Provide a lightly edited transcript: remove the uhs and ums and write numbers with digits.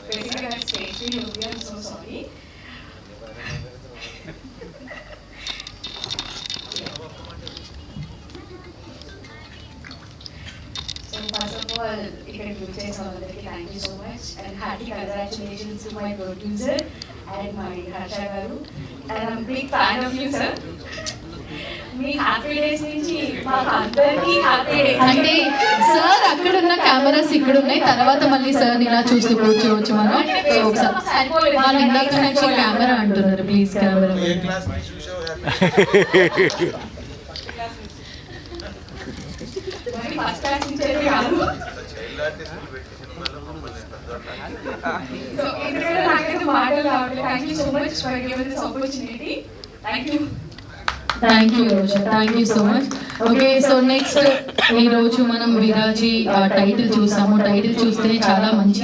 Basically, I strangely movie. I'm so sorry. So first of all, ఇక్కడికి వచ్చేసిన వాళ్ళకి thank you so much and hearty congratulations to my producer and my Harsha garu and I'm big fan of you sir. మీ happy days నుంచి మాకు అందరికీ happy days. అంటే sir అక్కడ ఉన్న కెమెరాస్ ఇక్కడ ఉన్నాయి, తర్వాత మళ్ళీ సార్ ఇలా చూస్తూ కూర్చోవచ్చు మనం. సో ఒకసారి వాళ్ళు ఇందాక నుంచి కెమెరా అంటున్నారు, ప్లీజ్ కెమెరా. ఫస్ట్ క్లాస్ నుంచి కాదు. సో ఎందుకంటే నాకైతే మాటలు రావట్లేదు. Thank you so much for giving this opportunity. Thank you. Thank you Roja, thank you so much. Okay, so next ఈరోజు మనం విరాజీ టైటిల్ చూసాము. టైటిల్ చూస్తే చాలా మంచి